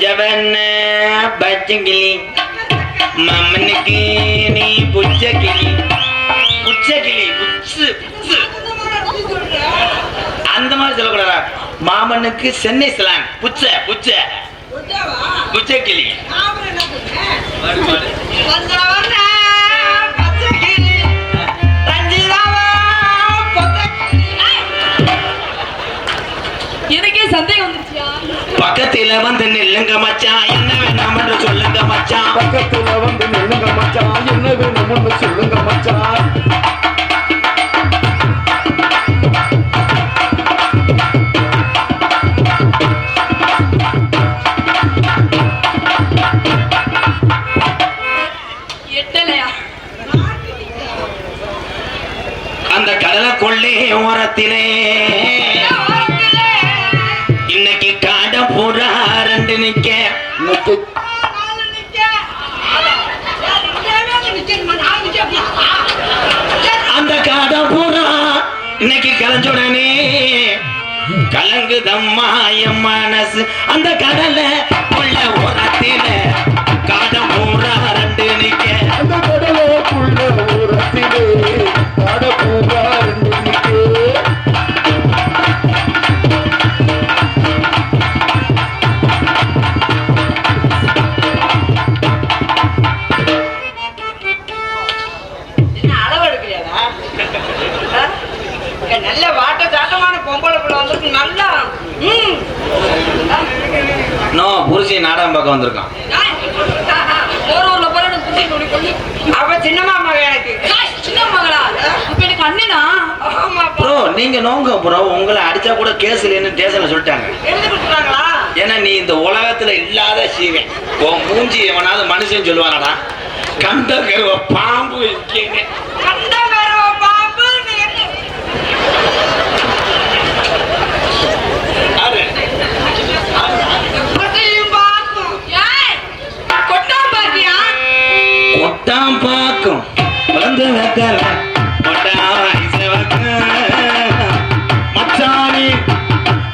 பஞ்சவண்ண பச்சங்கிளி மம்மனுக்கு நீ புச்சக்கிளி புச்சக்கிளி புச்சு அந்த மாதிரி சொல்லக்கூடாதா? மாமனுக்கு சென்னை ஸ்லாங் புச்ச புச்ச புச்சக்கிளி. எனக்கே சந்தேகம் வந்துருச்சியா? பக்கத்துல வந்து நில்லுங்க மச்சான், என்ன வேணாம்னு சொல்லுங்க மச்சான். பக்கத்துல வந்து நில்லுங்க மச்சான், என்ன வேணும்னு சொல்லுங்க மச்சான். அந்த கடலை கொள்ளே ஓரத்திலே இன்னைக்கு காட பூரா ரெண்டு நிக்க. அந்த காட பூரா இன்னைக்கு கலைஞ்சுடனே கலங்குதம்மா என் மனசு. அந்த கடலை கொள்ள ஓரத்தில காட பூரா ரெண்டு நிக்க. அந்த கடலுக்குள்ள ஓரத்திலே காட பூரா ரெண்டு நிக்க. நல்ல வாட்ட சாட்டமான பொம்பளை பிள்ளை வந்து நல்லா புருஷி நாடகம் பார்க்க வந்திருக்கான். அவ சின்னம்மா மக எனக்கு. சின்ன மகளா? இப்ப எனக்கு அண்ணனா? ப்ரோ நீங்க நோங்க ப்ரோ, உங்களை அடிச்சா கூட கேஸ் இல்லைன்னு ஸ்டேஷன்ல சொல்லிட்டாங்க. எழுதி கொடுத்துறாங்களா? ஏன்னா நீ இந்த உலகத்துல இல்லாத சீவன். உன் மூஞ்சி எவனாவது மனுஷன் சொல்லுவானடா? கண்ட கருவ பாம்பு இருக்கீங்க. கண்ட கருவ பாம்பு கொட்டாம் பாக்கும் வந்து வைக்கல மச்சானி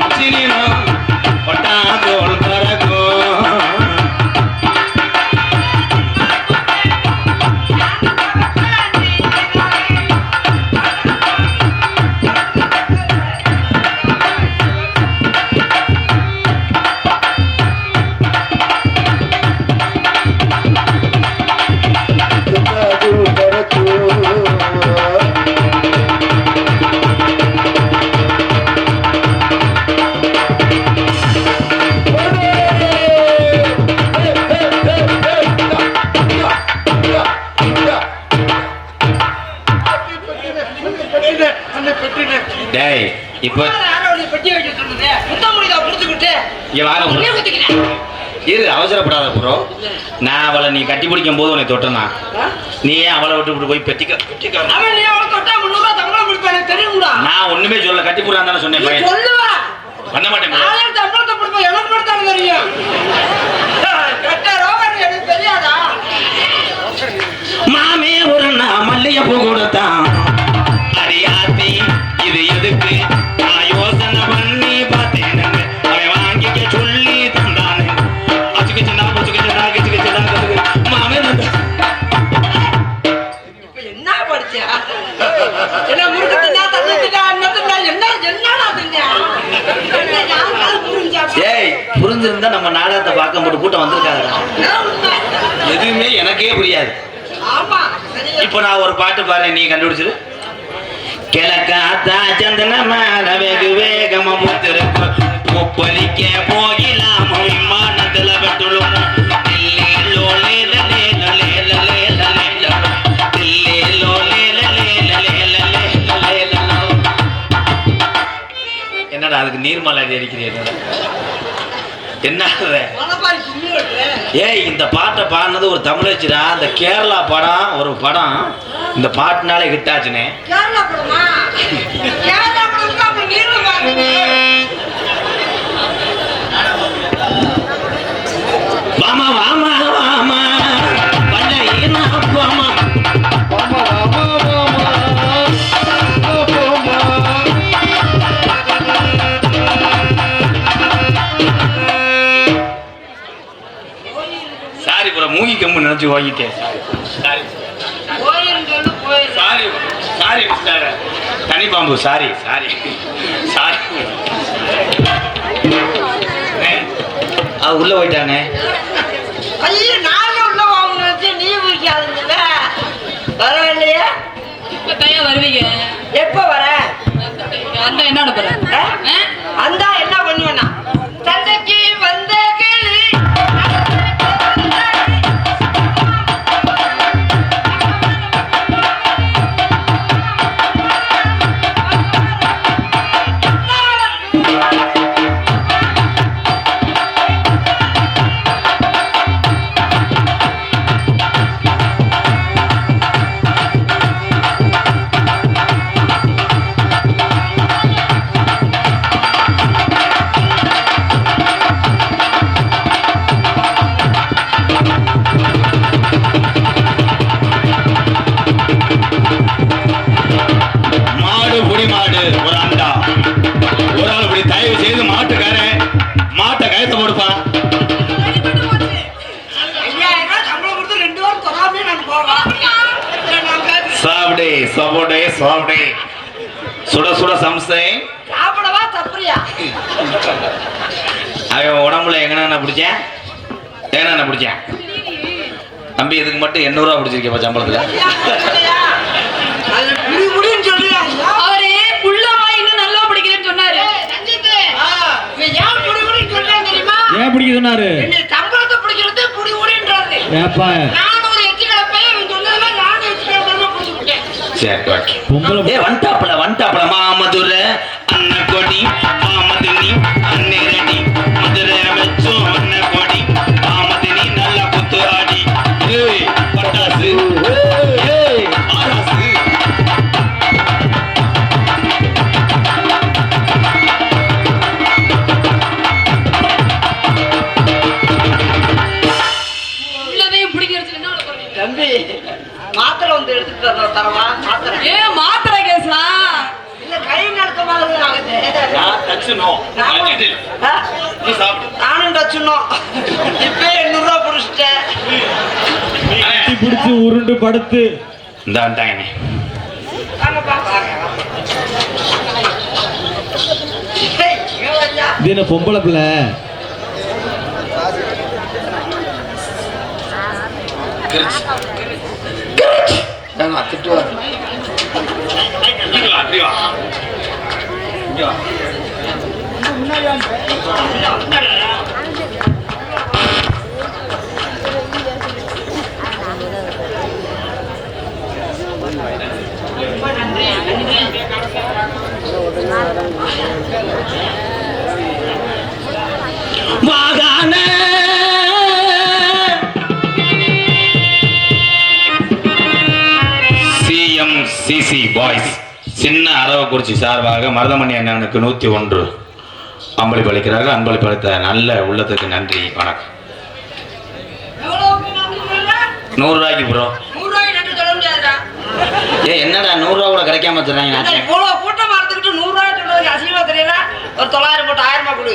மச்சினோ கொட்டா தோல் பறக்கும். இப்ப இரு அவசரப்படாத ப்ரோ. நான் அவளை நீ கட்டி பிடிக்கும் போது உன்னை தொட்டனா, நீ ஏன் அவளை விட்டு போய் பெட்டிக்க? நான் ஒண்ணுமே சொல்ல, கட்டி போடான்னு தானே சொன்னேன். பண்ண மாட்டேன். மாமே ஒரு மல்லைய பூ கொடுத்தான் அறியாத்தி, இது எதுக்கு நான் யோசனை பண்ணி பார்த்தேன். அவன் வாங்கிக்க சொல்லி தந்தானே. அச்சுக்கிச்சுடா புச்சுக்கிச்சுடா கிச்சுக்கிச்சுடா மாமே என்ன படிச்சா? என்ன முருகத்தா தந்துட்டா என்னத்தா என்ன என்னடா செஞ்சா? ஏய் புரிஞ்சிருந்தா நம்ம நாடகத்தை பார்க்க போட்டு கூட்டம் வந்திருக்காங்கடா. எதுவுமே எனக்கே புரியாது. இப்ப நான் ஒரு பாட்டு பாரு, நீ கண்டுபிடிச்சிரு. கிழக்காத்தா சந்தன மேல வெகு வேகமா முத்திருக்கு முப்பலிக்க போகலாம் விமானத்துல வெட்டுளும். என்னடா அதுக்கு நீர்மலை அடிக்கிறீங்க? என்ன ஏய் இந்த பாட்டை பாடினது ஒரு தமிழச்சிடா. இந்த கேரளா படம் ஒரு படம் இந்த பாட்டுனாலே ஹிட் ஆச்சுனே. வாமா வாமா வாமா வாமா நினைச்சு வாங்கிட்டேன். சாரி போயிருந்து சொல்லு போயிரு. சாரி சாரி மிஸ்டர் தனிப்பாம்பு. Sorry sorry sorry. உள்ள போயிட்டானே. ஐயோ நானும் உள்ள வாங்க நீ பிடிக்காதுல்ல. பரவாயில்லையா? இப்ப கையா வருவீங்க. எப்ப வர? அந்த என்ன போற? அந்த என்ன பண்ணுவேன்னா தந்தைக்கு வந்த கேள்வி மாடு புடி மாடு ஒரு அண்டா ஒரு ஆள் இப்படி தயவு செய்து மாட்டுக்காரன் மாட்டை கயத்தை கொடுப்பான். 5000 ரூபாய் சம்பளம் கொடுத்து 2 வாரம் தொடாமே நான் போவேன். சாப்பிடு சாப்பிடு சாப்பிடு. சுட சுட சம்சை. சாப்பிடவா தப்புறியா? அவன் உடம்புல எங்கண்ணா பிடிச்சேன் எங்கண்ணா பிடிச்சேன் தம்பி. இதுக்கு மட்டும் 800 ரூபா பிடிச்சிருக்கேன் சம்பளத்துல. அது குடி குடின்னு சொல்லுறாங்க. அவரு புள்ள வாய் இன்னும் நல்லா பிடிக்கிறேன்னு சொன்னாரு. ரஞ்சித் இவன் ஏன் குடி குடின்னு சொல்றான் தெரியுமா? ஏன் பிடிக்க சொன்னாரு? என்ன சம்பளத்தை பிடிக்கிறது குடி குடின்றாரு. ஏப்பா நான் ஒரு எச்சி கலப்பைய இவன் சொன்னதுல நானும் எச்சி கலப்பைய குடிச்சு விட்டேன். சரி ஓகே. பொம்பளை வந்துட்டாப்புல மாமதுரை அன்ன கொடி மாமதினி அன்னேரடி மதுரை வச்சோம் அன்ன கொடி மாமதினி நல்லா குத்து ஆடி. ஏய் பட்டாசு ஏய் ஆராசு. உள்ளதையும் பிடிக்கிறதுக்கு என்ன பண்ணுவீங்க? தம்பி மாத்திரை வந்து எடுத்துட்டு தரவா? மாத்திரை ஏன் மாத்திரை கேசா? இல்ல கை நடத்த மாதிரி ஆகுது. நான் தச்சுனோம் ஆ? நீ சாப்பிடு. நானும் டச்சுனோம். இப்ப 800 ரூபாய் புடிச்சிட்டேன். பிடிச்சு உருண்டு படுத்து இந்த வந்துட்டாங்க. வாங்கப்பா வாங்க. ஏய், இங்க வாயா. இது என்ன பொம்பளை பிள்ளை? திட்டுவார். அப்படி வா இங்க வா. வாகான சிசி பாய்ஸ் சின்ன அரவக்குறிச்சி சார்பாக மருதமணி அண்ணனுக்கு 101 அம்பளிப்பு அளிக்கிறார்கள். அன்பளிப்பு அளித்த நல்ல உள்ளத்துக்கு நன்றி வணக்கம். எவ்வளவுக்கு நான் சொல்றேன்? 100 ரூபாய்க்கு ப்ரோ. 100 ரூபாய்க்கு நட்டு சொல்ல முடியாதுடா. என்னடா 100 ரூபா கூட கிடைக்காம வச்சிருக்காங்க. அதான் இவ்வளவு கூட்டமா இருந்துகிட்டு 100 ரூபாய் சொல்றதுக்கு அசிங்கமா தெரியல. ஒரு 900 போட்டு 1000 ரூபாய் கொடு.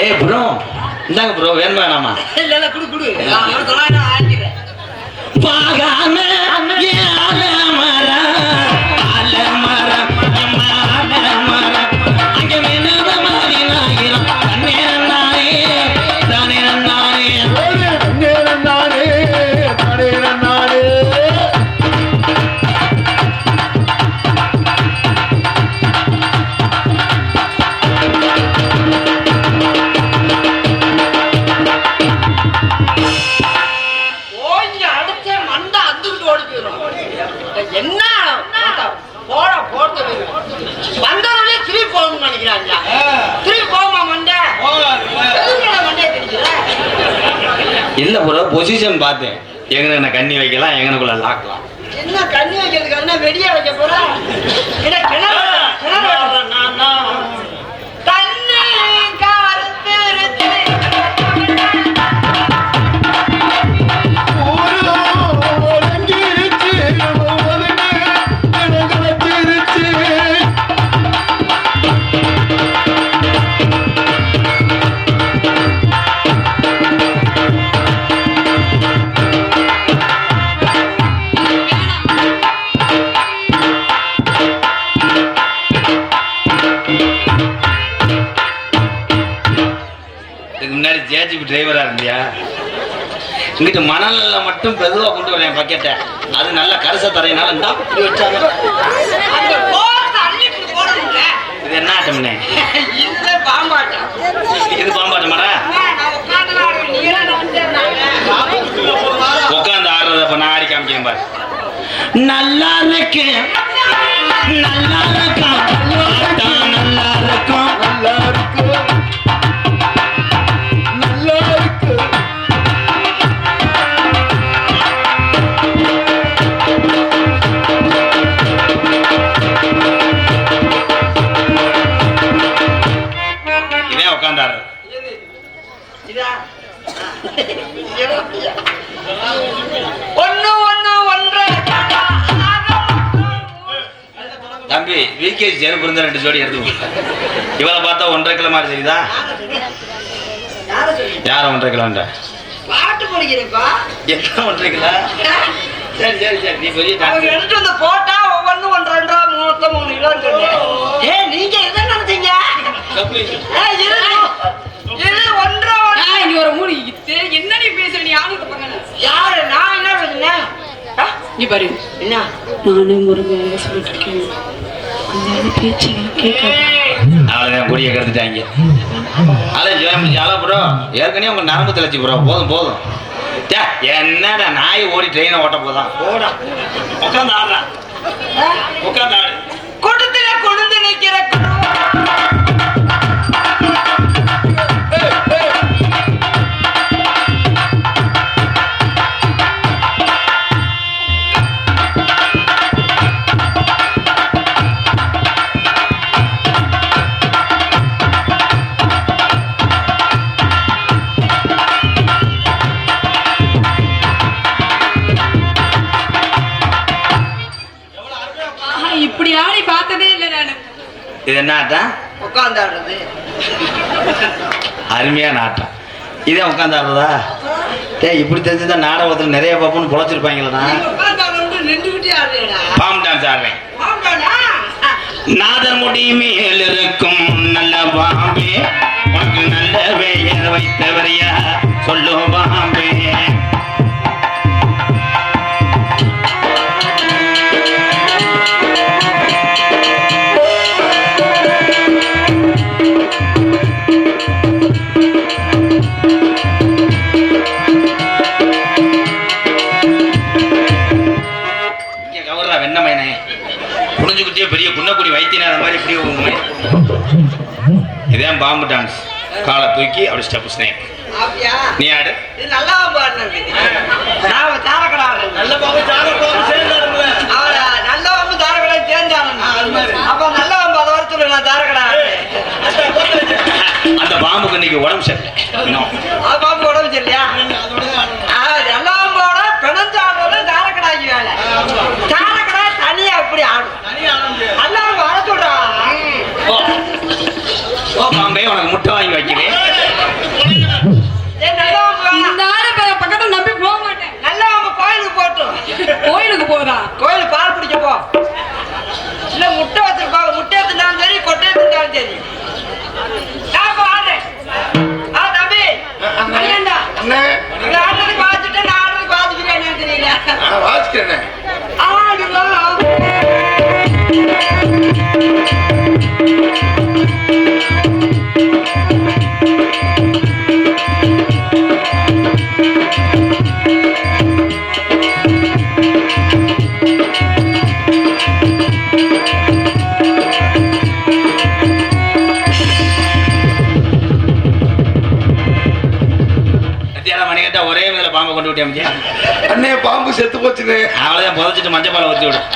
ஏய் ப்ரோ இந்தாங்க ப்ரோ வேணுமா வேணாமா? இல்ல இல்ல குடு குடு. நான் ஒரு 900 ஆக்கிக்கிறேன். வாகான அலமர அலமர அலமர அங்க வேணுத மாதிரி நாயிரம் கண்ணே நானே தானே நானே நானே நானே ஓஞ்சி அடிச்ச மண்டை அந்துக்கிட்டு ஓடி போயிடும். என்ன போட போட்டு வந்தவனே திருப்பி போகணும்னு நினைக்கிறாங்க. திருப்பி போகுமா மண்டை? எதுக்குடா மண்டையை தெரிஞ்சுற? இல்ல ப்ரோ பொசிஷன் பார்த்தேன். எங்கன கண்ணி வைக்கலாம் எங்கனக்குள்ள லாக்கலாம். என்ன கண்ணி வைக்கிறதுக்கு என்ன வெடியா வைக்க போற? என்ன கிணறு கிணறு தண்ணி கருத்திருச்சு. இதுக்கு முன்னாடி ஜேஜிபி டிரைவரா இருந்தியா? இங்கிட்டு மணல்ல மட்டும் மெதுவா கொண்டு வரேன் பக்கெட்டை. அது நல்ல கரிச தரையினால இருந்தா இப்படி வச்சாங்க. அந்த போர்த்த அள்ளி இப்படி போடணும்ல. இது என்ன ஆட்டம்னே? இது பாம்பாட்டம். இது பாம்பாட்டமாடா? நான் உட்கார்ந்து ஆடுறேன். நீ எல்லாம் நடந்துறாங்க. உட்காந்து ஆடுறத அப்ப நான் ஆடி காமிக்கிறேன் பாரு. நல்லா இருக்கு, நல்லா இருக்கும், நல்லா இருக்கும், நல்லா இருக்கு நல்லா இருக்கு இதே உட்காந்து ஆடுறது. இதா ஒண்ணு ஒண்ணு ஒன்று தம்பி விகேஜி செருப்பு இருந்தா 2 ஜோடி எடுத்து இவளை பார்த்தா 1.5 கிலோ மாதிரி தெரியுதா? யார 1.5 கிலோன்ற? பாட்டு படிக்கிறேப்பா. என்ன 1.5 கிலோ? சரி சரி சரி, நீ பெரிய அவங்க எடுத்து வந்து போட்டா ஒவ்வொன்றும் 1.5 3 கிலோன்னு சொன்னேன். நீங்க எதை நினைச்சீங்க? இது 1.5 இங்க ஒரு மூணு என்ன நீ பேசுற? நீ ஆளுக்கு பக்கல யாரு? நான் என்ன பேசுனேன்? நீ பாரு. என்ன நானே முருகன் சொல்லிட்டு இருக்கேன். அந்த பேச்சு கேட்காது. அவ்வளோதான் கொடியை கெடுத்துட்டாங்க. அதான் ஜாலா ப்ரோ, ஏற்கனவே உங்க நரம்பு தெளிச்சு ப்ரோ. போதும் போதும். என்னடா நாய் ஓடி ட்ரெயினை ஓட்ட போதான். போடா உட்காந்து ஆடுறா, உட்காந்து ஆடு. கொடுத்துல கொழுந்து நிக்கிற இப்படி ஆடி பார்த்ததே இல்லை நானு. இது என்ன ஆட்டம்? உட்காந்து ஆடுறது. அருமையான ஆட்டம். இதே உட்காந்து ஆடுறதா? இப்படி தெரிஞ்சுதான் நாடகத்தில் நிறைய பாப்புன்னு பொழைச்சிருப்பாங்களா? உட்காந்து ஆடுறது நின்றுகிட்டே ஆடுறேடா. Bomb dance ஆடுறேன். ஆமாடா. நாதர் முடி மேல் இருக்கும் நல்ல பாம்பே, உனக்கு நல்ல பெயர் வைத்தவரையா சொல்லு பாம்பே. வெண்ணமைனே புரிஞ்சுக்கிட்டே பெரிய குன்னக்குடி வைத்தியனே அந்த மாதிரி இப்படி இதான் பாம்பு டான்ஸ். காலை தூக்கி அப்படி ஸ்டெப் ஸ்னேக். அப்படியா? நீ ஆடு. இது நல்லா பாடுனது. நான் தாரகடா ஆடுறேன். நல்ல பாம்பு சேர்ந்தாருங்கள. அவர நல்ல பாம்பு தாரகடா சேர்ந்தாருங்க. அப்ப நல்ல பாம்பு அத வரத்துல நான் தாரகடா ஆடுறேன். அந்த பாம்புக்கு இன்னைக்கு உடம்பு சரியில்லை. அது பாம்பு உடம்பு சரியில்லையா? நல்ல பாம்போட பிணஞ்சாடுறது தாரகடாக்கி வேலை. தாரகடா தனியா இப்படி ஆடும். நல்ல பாம்பு வர சொல்றா. ஓ பாம்பே, உனக்கு முட்டை வாங்கி வைக்கிறேன். நல்ல பாம்பு இந்த ஆளை பக்கத்துல நம்பி போக மாட்டேன். நல்ல பாம்பு கோயிலுக்கு போட்டும். கோயிலுக்கு போறா? கோயிலுக்கு பால் பிடிக்க போ. இல்ல முட்டை வச்சிருப்பாங்க. முட்டை எடுத்துட்டாலும் சரி, கொட்டை எடுத்துட்டாலும் சரி. நான் இப்ப ஆடுறேன். தம்பி மணிகண்டா, நீங்க ஆடுறதுக்கு வாசிச்சுட்டு நான் ஆடுறதுக்கு வாசிக்கிறேன். என்ன தெரியல. வாசிக்கிறேன். ஆடுவா மணிகண்டா ஒரே மேல பாம்பை கொண்டு விட்டேன். அண்ணே பாம்பு செத்து போச்சுனே. அவ்வளவுதான் புதைச்சிட்டு மஞ்சள் பாலை ஊற்றி விடும்.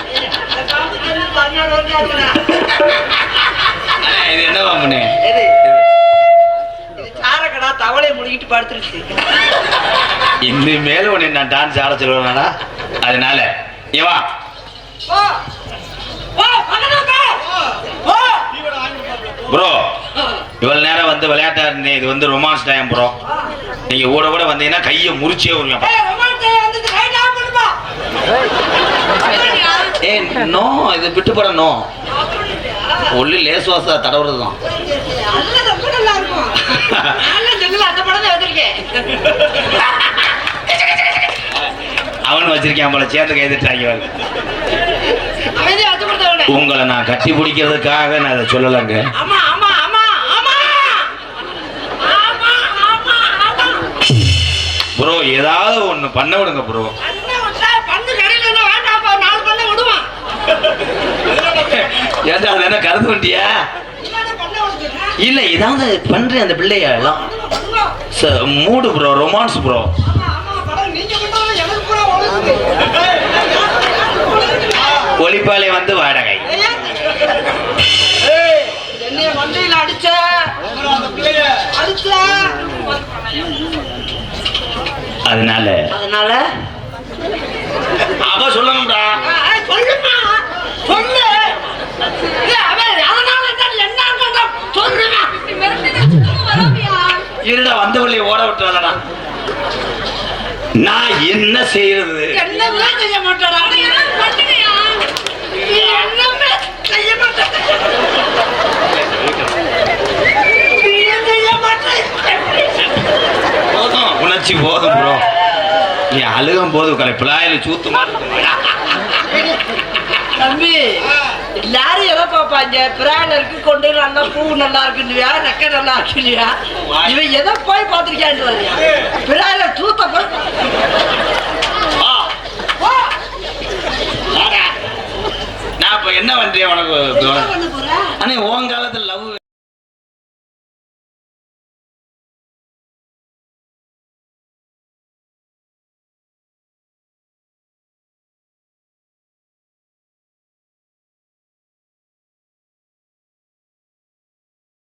இது என்ன பாம்புனே? சாரக்கடா தவளையை முடிக்கிட்டு படுத்துருச்சு. இந்த மேல ஒண்ணு நான் டான்ஸ் ஆட சொல்லுவேனா? அதனால ஏவா ப்ரோ, இவ்வளவு நேரம் வந்து விளையாட்டா இருந்தேன். இது வந்து ரொமான்ஸ் டைம் ப்ரோ. நீங்க கூட கூட வந்தீங்கன்னா கையை முறிச்சே வருவேன். ஏ நோ, இது விட்டு போட நோ. ஒல்லு லேஸ் வாசா தடவுறதுதான். பணம் வச்சிருக்கேன் போல சேர்ந்து கைதிட்டாங்க. அமைதியா அத்து கொடுத்தவனே. உங்களை நான் கட்டி பிடிக்கிறதுக்காக நான் அதை சொல்லலைங்க. ஆமா ஆமா ஆமா ஆமா ஆமா ஆமா ஆமா. ப்ரோ ஏதாவது ஒண்ணு பண்ண விடுங்க ப்ரோ. அண்ணன் விட்டா பண்ணு கடையில இருந்தா வேண்டாம்ப்பா, 4 பண்ண விடுவான். ஏன்டா அது என்ன கருது வண்டியா? இல்லாத பண்ண விடுறேன். இல்ல ஏதாவது பண்றேன் அந்த பிள்ளைய எல்லாம் மூடு ப்ரோ, ரொமான்ஸ் ப்ரோ. ஆமா ஆமா படம் நீங்க பண்ணாலும் எனக்கு கூட ஒழுங்குது. ஒளிப்பாலை வந்து வாடகை. என்னைய மண்டையில அடிச்ச அதனால அவ சொல்லணும்டா. சொல்லுமா சொல்லு. அதனால என்ன சொல்லுமா. இருடா வந்த பிள்ளைய ஓட விட்டுறாதடா. நான் என்ன செய்யறது? என்னமே செய்ய மாட்டேடா. என்னமே செய்ய மாட்டேன். போதும் உணர்ச்சி போதும் ப்ரோ. நீ அழுகும் போது பிள்ளையில சூத்து தம்பி எல்லாரும் எதை பார்ப்பாங்க? பிராணம் இருக்கு, கொண்டு நல்லா பூ நல்லா இருக்குல்லையா, நக்கை நல்லா இருக்குல்லையா, இவன் எதை போய் பார்த்திருக்கான்றியா? பிராண தூத்த போய் நான் இப்ப என்ன பண்றேன் உனக்கு? என்ன பண்ண போற? ஆனா உன் காலத்துல லவ்